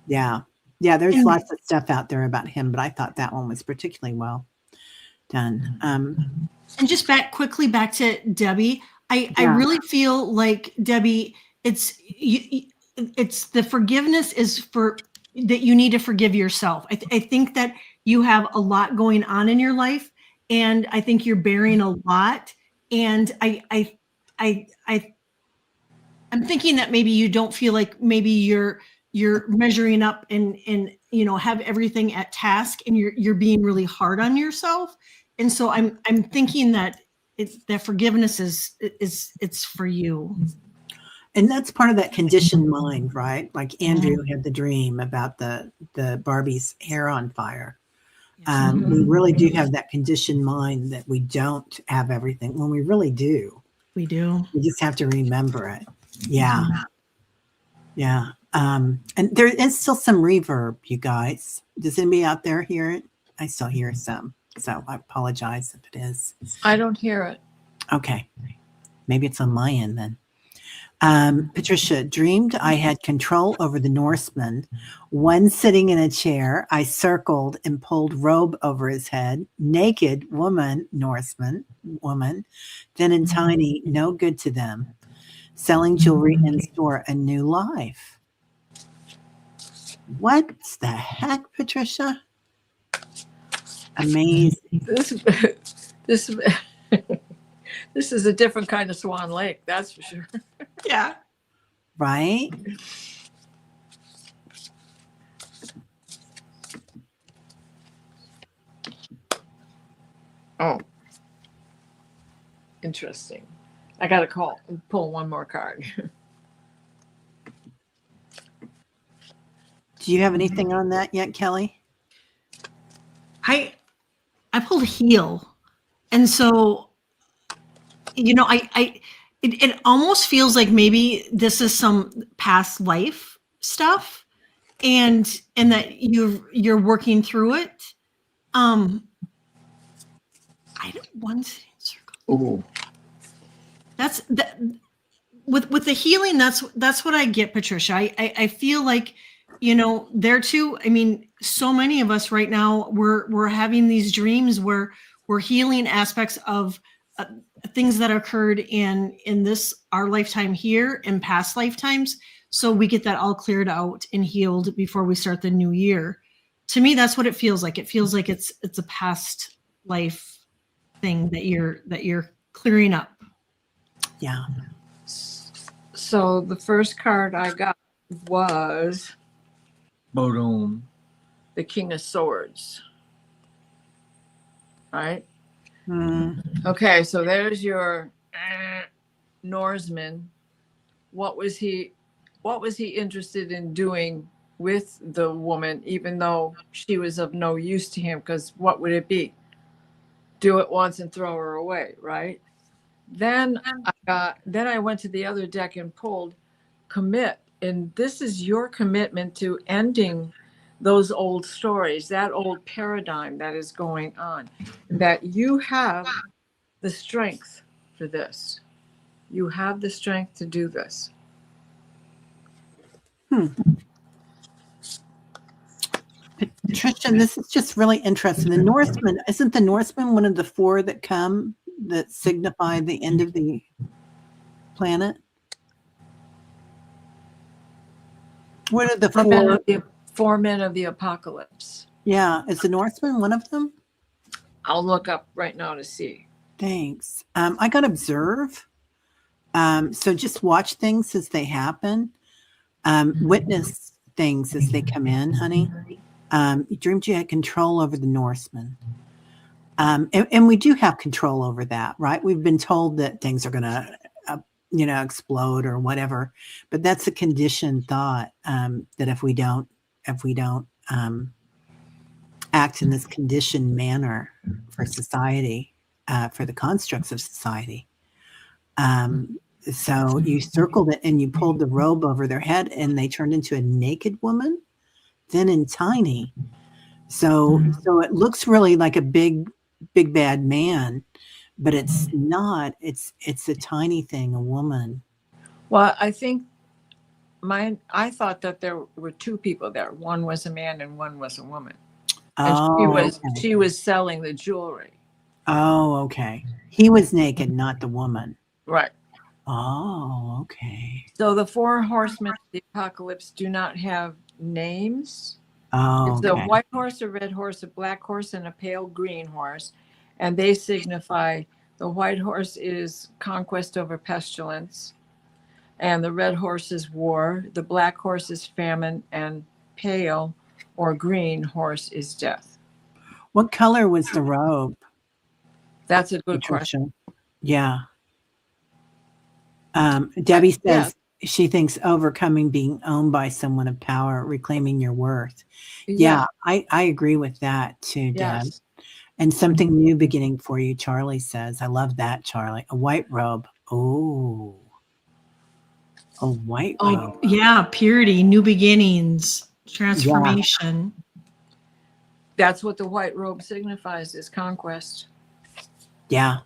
Yeah. There's lots of stuff out there about him, but I thought that one was particularly well done. And just quickly back to Debbie. I really feel like, Debbie, it's the forgiveness is for that you need to forgive yourself. I think that you have a lot going on in your life, and I think you're bearing a lot. And I'm thinking that maybe you don't feel like maybe you're measuring up and have everything at task, and you're being really hard on yourself. And so I'm thinking that that forgiveness is it's for you. And that's part of that conditioned mind, right? Like Andrew had the dream about the Barbie's hair on fire. We really do have that conditioned mind that we don't have everything when we really do. We do. We just have to remember it. Yeah. Yeah. And there is still some reverb, you guys. Does anybody out there hear it? I still hear some. So I apologize if it is. I don't hear it. Okay. Maybe it's on my end then. Patricia, dreamed I had control over the Norseman. One sitting in a chair, I circled and pulled robe over his head. Naked Norseman woman, thin and tiny, no good to them. Selling jewelry in store, a new life. What the heck, Patricia? Amazing. This is a different kind of Swan Lake, that's for sure. Yeah. Right? Oh, interesting. I got to pull one more card. Do you have anything on that yet, Kelly? I pulled heal. And so, it almost feels like maybe this is some past life stuff, and that you're working through it. I don't want circle. Ooh. That's that with the healing. That's what I get, Patricia. I feel like, there too. I mean, so many of us right now we're having these dreams where we're healing aspects of things that occurred in this our lifetime here and past lifetimes, so we get that all cleared out and healed before we start the new year. To me, that's what it feels like. It feels like it's a past life thing that you're clearing up. Yeah. So the first card I got was Bodum, the King of Swords. Right? Okay, so there's your Norseman. What was he interested in doing with the woman, even though she was of no use to him? Because what would it be? Do it once and throw her away, right? Then I went to the other deck and pulled commit. And this is your commitment to ending those old stories, that old paradigm that is going on, that you have the strength for this. You have the strength to do this. Patricia, this is just really interesting. The Norseman, isn't the Norseman one of the four that come that signify the end of the planet? What are the Four men of the apocalypse. Yeah, is the Norseman one of them? I'll look up right now to see. Thanks. I got observe. So just watch things as they happen. Witness things as they come in, honey. You dreamed you had control over the Norseman. And we do have control over that, right? We've been told that things are going to, explode or whatever. But that's a conditioned thought, that if we don't act in this conditioned manner for society, for the constructs of society. So you circled it and you pulled the robe over their head and they turned into a naked woman, thin and tiny. So it looks really like a big bad man, but it's not. It's a tiny thing, a woman. Well, I think I thought that there were two people there. One was a man and one was a woman. And she was selling the jewelry. Oh, okay. He was naked, not the woman. Right. Oh, okay. So the four horsemen of the apocalypse do not have names. Oh, it's a white horse, a red horse, a black horse, and a pale green horse. And they signify, the white horse is conquest over pestilence, and the red horse is war, the black horse is famine, and pale or green horse is death. What color was the robe? That's a good question. Yeah. Debbie says she thinks overcoming being owned by someone of power, reclaiming your worth. Yeah, I agree with that too, Deb. Yes. And something new beginning for you, Charlie says. I love that, Charlie. A white robe. Oh, a white robe. Yeah, purity, new beginnings, transformation. Yeah. That's what the white robe signifies, is conquest. Yeah.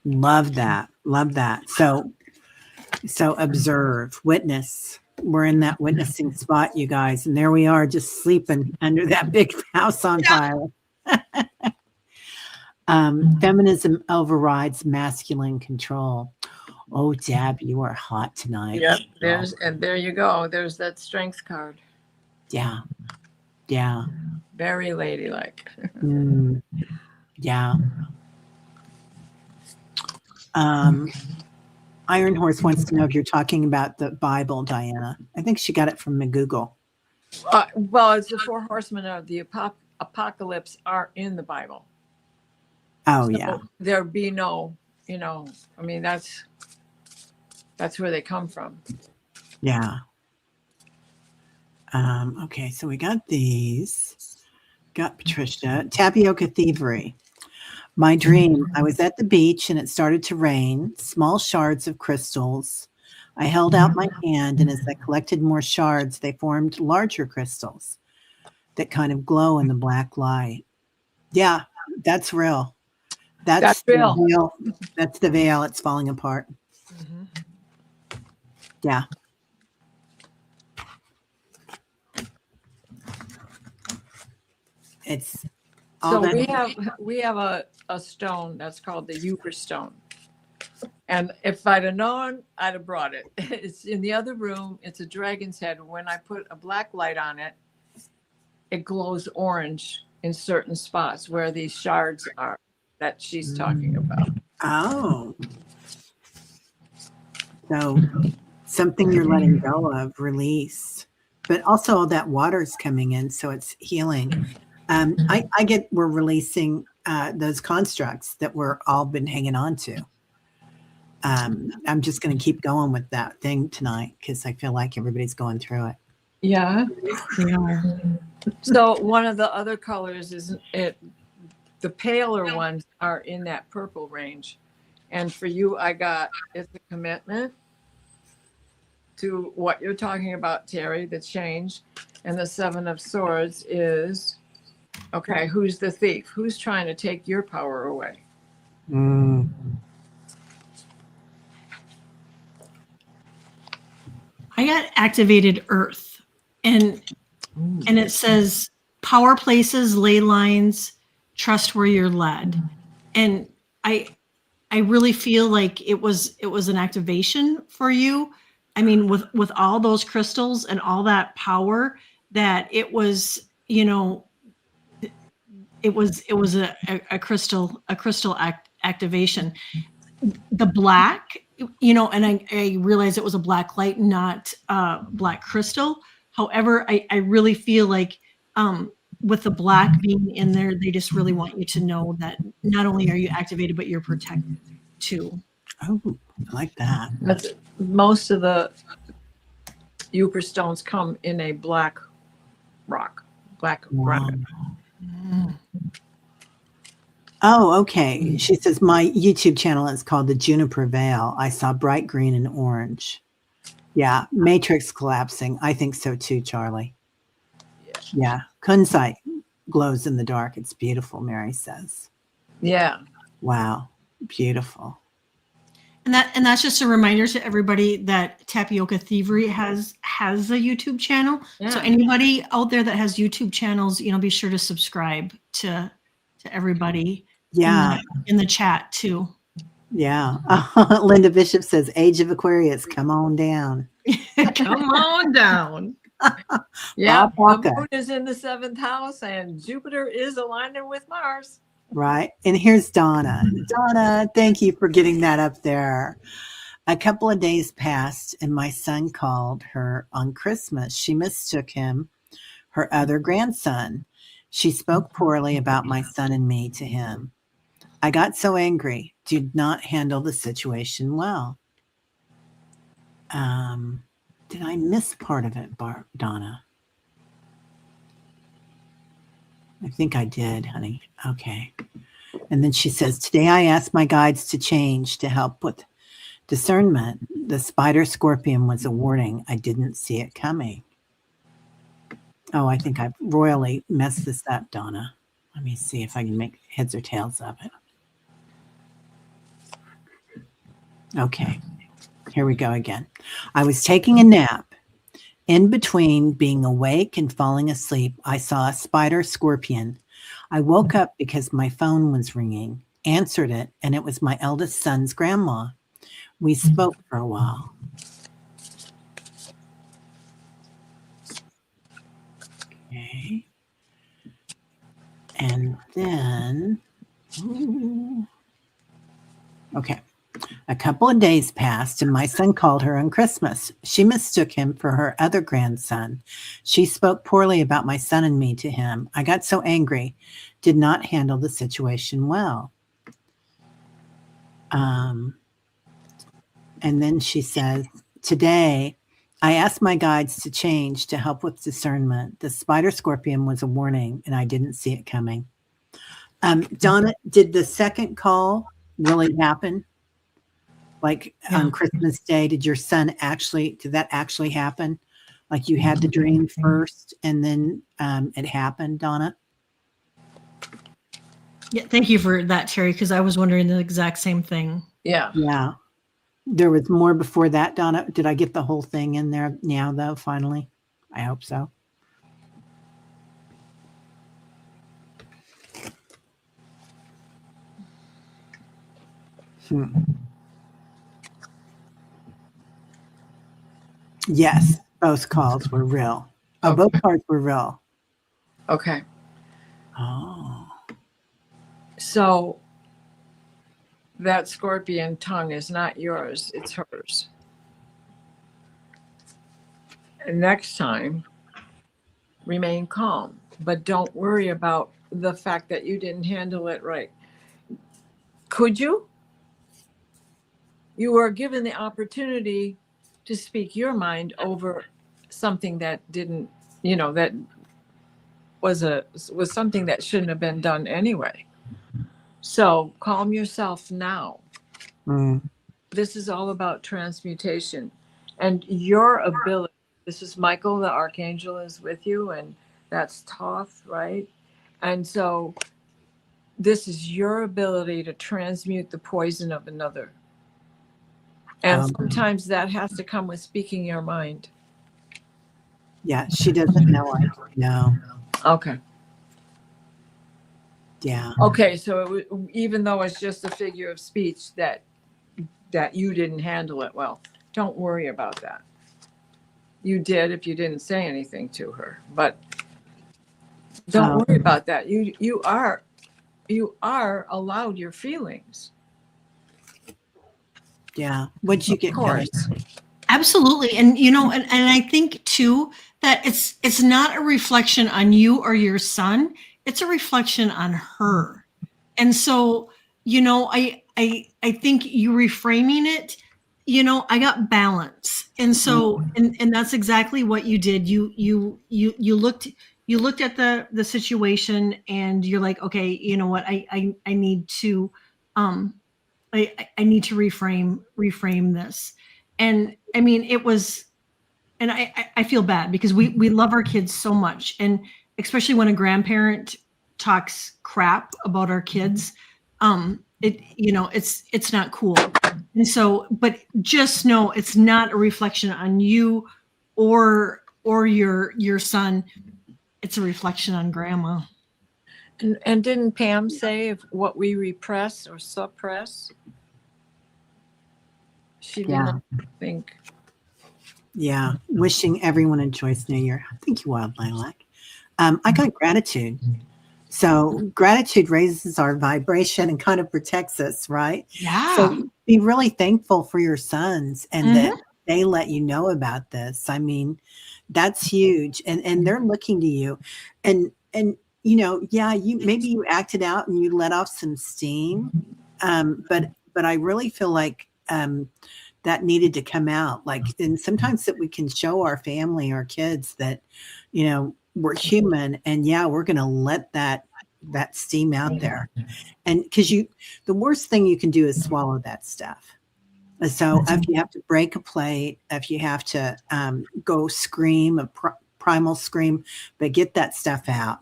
Love that. Love that. So observe, witness. We're in that witnessing spot, you guys. And there we are, just sleeping under that big house on fire. Feminism overrides masculine control. Oh, Deb, you are hot tonight. Yep. There you go. There's that strength card. Yeah. Yeah. Very ladylike. Yeah. Iron Horse wants to know if you're talking about the Bible, Diana. I think she got it from the Google. Well, it's the four horsemen of the apocalypse are in the Bible. Oh, so yeah. There be no, I mean, that's where they come from. Yeah. Okay, so we got these. Got Patricia. Tapioca thievery. My dream, I was at the beach and it started to rain, small shards of crystals. I held out my hand, and as I collected more shards, they formed larger crystals that kind of glow in the black light. Yeah, that's real. That's The real. veil. That's the veil. It's falling apart. Mhm. Yeah. It's all So that. we have a stone that's called the Euchre stone. And if I'd have known, I'd have brought it. It's in the other room. It's a dragon's head. When I put a black light on it, it glows orange in certain spots where these shards are that she's talking about. Oh. So something you're letting go of, release. But also all that water's coming in, so it's healing. I get we're releasing those constructs that we're all been hanging on to. I'm just going to keep going with that thing tonight because I feel like everybody's going through it. Yeah. Yeah. So one of the other colors is it. The paler ones are in that purple range, and for you, I got it's a commitment to what you're talking about, Terry, the change. And the Seven of Swords is okay. Who's the thief? Who's trying to take your power away? Mm. I got activated earth, and it says power places, ley lines, trust where you're led. And I really feel like it was an activation for you. I mean, with all those crystals and all that power, that it was, you know, it was a crystal activation. The black, you know, and I realized it was a black light, not black crystal. However, I really feel like with the black being in there, they just really want you to know that not only are you activated, but you're protected too. Oh, I like that. That's most of the Euchre stones come in a black rock, black Wow. rock. Oh, okay. She says, my YouTube channel is called the Juniper Veil. I saw bright green and orange. Yeah. Matrix collapsing. I think so too, Charlie. Yeah. Kunzite glows in the dark. It's beautiful, Mary says. Yeah. Wow. Beautiful. And that's just a reminder to everybody that Tapioca Thievery has a YouTube channel. Yeah. So anybody out there that has YouTube channels, you know, be sure to subscribe to everybody. Yeah. In the chat too. Yeah. Linda Bishop says, Age of Aquarius, come on down. Come on down. Yeah. Bob Walker. The moon is in the 7th house and Jupiter is aligning with Mars. Right. And here's Donna. Donna, thank you for getting that up there. A couple of days passed and my son called her on Christmas. She mistook him, her other grandson. She spoke poorly about my son and me to him. I got so angry, did not handle the situation well. Did I miss part of it, Donna? I think I did, honey. Okay. And then she says, today I asked my guides to change to help with discernment. The spider scorpion was a warning. I didn't see it coming. Oh, I think I've royally messed this up, Donna. Let me see if I can make heads or tails of it. Okay. Here we go again. I was taking a nap. In between being awake and falling asleep, I saw a spider scorpion. I woke up because my phone was ringing, answered it, and it was my eldest son's grandma. We spoke for a while. Okay. And then, okay. A couple of days passed and my son called her on Christmas. She mistook him for her other grandson. She spoke poorly about my son and me to him. I got so angry, did not handle the situation well. And then she says, today I asked my guides to change to help with discernment. The spider scorpion was a warning and I didn't see it coming. Donna, did the second call really happen? Like on Christmas Day, did that actually happen? Like you had the dream first and then it happened, Donna? Yeah, thank you for that, Terry, because I was wondering the exact same thing. Yeah. Yeah. There was more before that, Donna. Did I get the whole thing in there now, though, finally? I hope so. Yes, both calls were real. Oh, Okay. both cards were real. Okay. Oh. So that scorpion tongue is not yours, it's hers. And next time, remain calm, but don't worry about the fact that you didn't handle it right. Could you? You were given the opportunity to speak your mind over something that didn't, that was something that shouldn't have been done anyway. So calm yourself now. This is all about transmutation and your ability. This is Michael, the archangel, is with you, and that's Thoth, right? And so this is your ability to transmute the poison of another. And sometimes that has to come with speaking your mind. Yeah, she doesn't know. I know. Okay. Yeah. Okay, so even though it's just a figure of speech that you didn't handle it well, don't worry about that. You did if you didn't say anything to her, but don't worry about that. You are allowed your feelings. Yeah. What'd you get, Kelly? Absolutely. And and I think too that it's not a reflection on you or your son, it's a reflection on her. And so, I think you reframing it, I got balance. And so and that's exactly what you did. You looked at the situation and you're like, okay, you know what, I need to I need to reframe this. And I mean, it was, and I feel bad because we love our kids so much. And especially when a grandparent talks crap about our kids, it's not cool. And so, but just know it's not a reflection on you or your son. It's a reflection on grandma. And didn't Pam say if what we repress or suppress? She did not think. Yeah. Wishing everyone a joyous New Year. Thank you, Wild Lilac. I got gratitude. So gratitude raises our vibration and kind of protects us, right? Yeah. So be really thankful for your sons and that they let you know about this. I mean, that's huge. And they're looking to you. And maybe you acted out and you let off some steam. But I really feel like that needed to come out. Like, and sometimes that we can show our family, our kids that, we're human and we're going to let that steam out there. And because the worst thing you can do is swallow that stuff. So if you have to break a plate, if you have to go scream, a primal scream, but get that stuff out.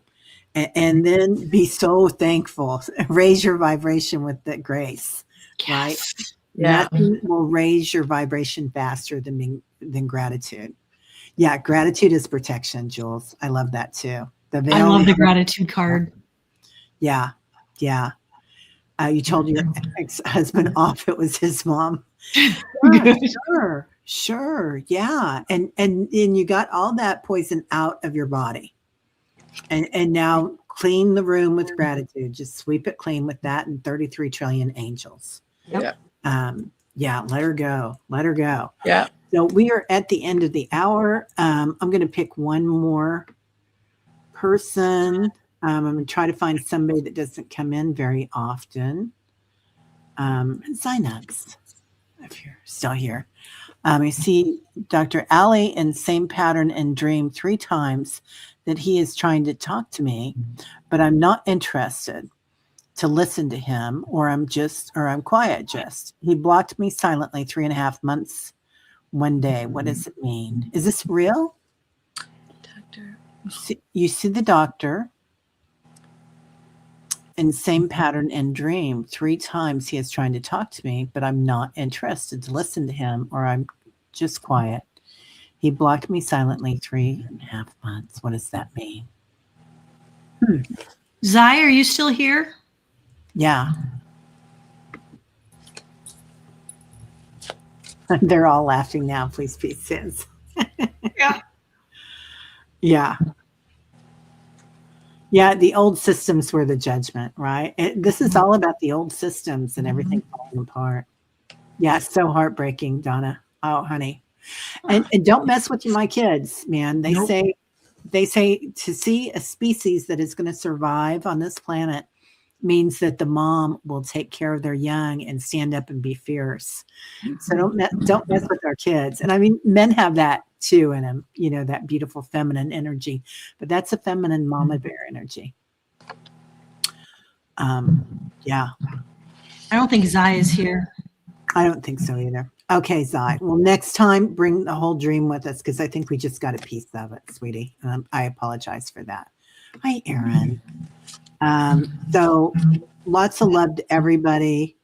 And then be so thankful. Raise your vibration with the grace, right? Yeah. Nothing will raise your vibration faster than gratitude. Yeah, gratitude is protection, Jules. I love that too. I love the gratitude card. Yeah. You told your ex-husband off it was his mom. Sure. Yeah. And you got all that poison out of your body. And now clean the room with gratitude. Just sweep it clean with that and 33 trillion angels. Yep. Let her go. Yeah. So we are at the end of the hour. I'm going to pick one more person. I'm going to try to find somebody that doesn't come in very often. Signups, if you're still here. I see Dr. Ali in same pattern and dream 3 times that he is trying to talk to me, but I'm not interested. to listen to him, or I'm quiet just. He blocked me silently 3.5 months one day. What does it mean? Is this real? Doctor. You see the doctor, and same pattern in dream. 3 times he is trying to talk to me, but I'm not interested to listen to him, or I'm just quiet. He blocked me silently 3.5 months. What does that mean? Zai, are you still here? Yeah. They're all laughing now. Please be sense. Yeah. Yeah. Yeah, the old systems were the judgment, right? This is all about the old systems and everything falling apart. Yeah, it's so heartbreaking, Donna. Oh, honey. And don't mess with my kids, man. They Nope. say to see a species that is going to survive on this planet means that the mom will take care of their young and stand up and be fierce. So don't mess with our kids. And I mean, men have that too in them, you know, that beautiful feminine energy, but that's a feminine mama bear energy. Yeah. I don't think Zai is here. I don't think so either. Okay, Zai. Well, next time, bring the whole dream with us, because I think we just got a piece of it, sweetie. I apologize for that. Hi, Erin. So lots of love to everybody.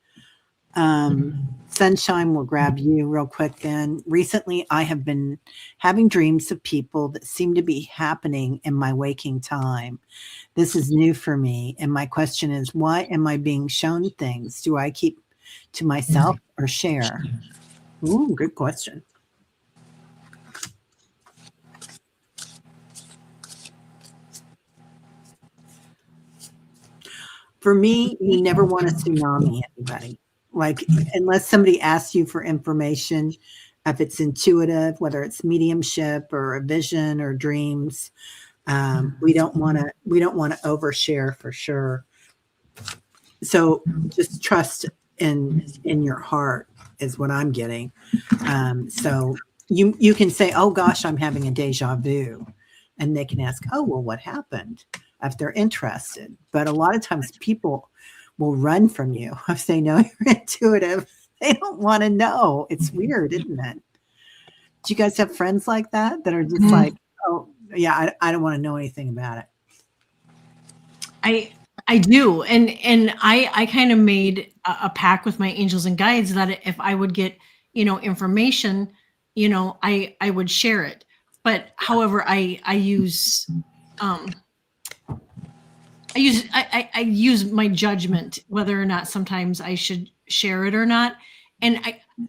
Sunshine will grab you real quick then. Recently, I have been having dreams of people that seem to be happening in my waking time. This is new for me. And my question is, why am I being shown things? Do I keep to myself or share? Ooh, good question. For me, you never want to tsunami anybody. Like, unless somebody asks you for information, if it's intuitive, whether it's mediumship or a vision or dreams, we don't want to overshare for sure. So just trust in your heart is what I'm getting. So you can say, oh gosh, I'm having a deja vu, and they can ask, oh well, what happened, if they're interested. But a lot of times people will run from you if they know you're intuitive. They don't want to know. It's weird, isn't it? Do you guys have friends like that are just like, oh yeah, I don't want to know anything about it? I do. And I kind of made a pact with my angels and guides that if I would get, information, I would share it. But however, I use my judgment whether or not sometimes I should share it or not. And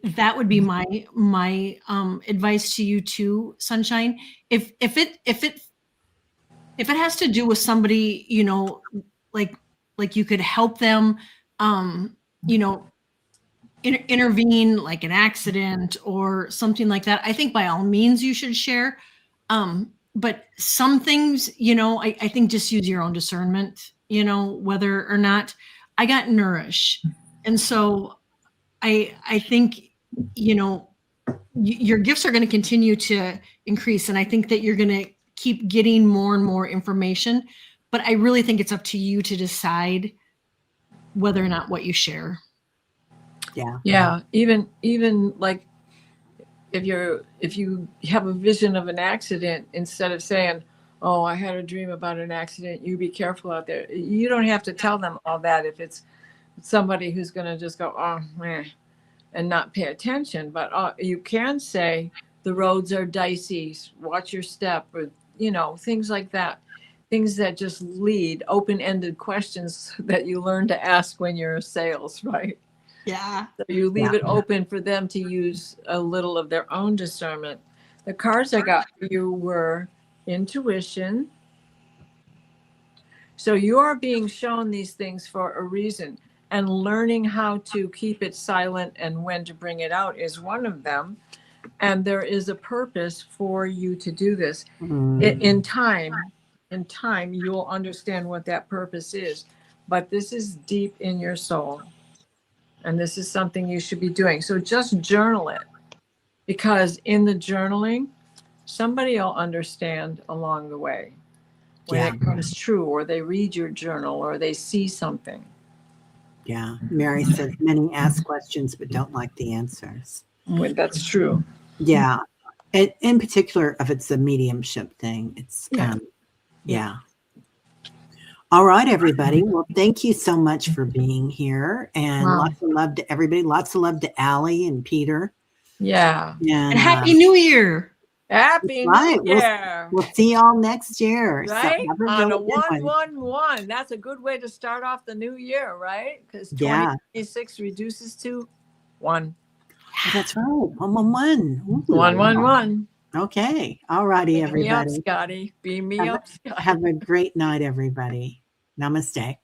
that would be my advice to you too, Sunshine. If it has to do with somebody, like you could help them, intervene, like an accident or something like that, I think by all means you should share. But some things, I think just use your own discernment, whether or not. I got nourished. And so I think, your gifts are going to continue to increase. And I think that you're going to keep getting more and more information, but I really think it's up to you to decide whether or not what you share. Yeah. Even like if you have a vision of an accident, instead of saying, oh, I had a dream about an accident, you be careful out there. You don't have to tell them all that if it's somebody who's going to just go, oh, meh, and not pay attention. But you can say the roads are dicey, watch your step, or, things like that. Things that just lead open-ended questions that you learn to ask when you're in sales, right? Yeah. So you leave it open for them to use a little of their own discernment. The cards I got for you were intuition. So you are being shown these things for a reason, and learning how to keep it silent and when to bring it out is one of them. And there is a purpose for you to do this. In time, you'll understand what that purpose is. But this is deep in your soul. And this is something you should be doing. So just journal it. Because in the journaling, somebody will understand along the way when it comes true, or they read your journal, or they see something. Yeah. Mary says many ask questions but don't like the answers. Well, that's true. Yeah. And in particular, if it's a mediumship thing, it's, Yeah. yeah. All right, everybody. Well, thank you so much for being here. And Wow. lots of love to everybody. Lots of love to Allie and Peter. Yeah. And Happy New Year. Happy right. New Year. We'll see y'all next year. Right? So have On a really good one. 1-1-1. That's a good way to start off the new year, right? Because Yeah. 2026 reduces to 1. Oh, that's right. 111. Ooh. 1-1-1. Okay. All righty, Beam me up, everybody. Scotty. Beam me up, Scotty. Have a great night, everybody. Namaste.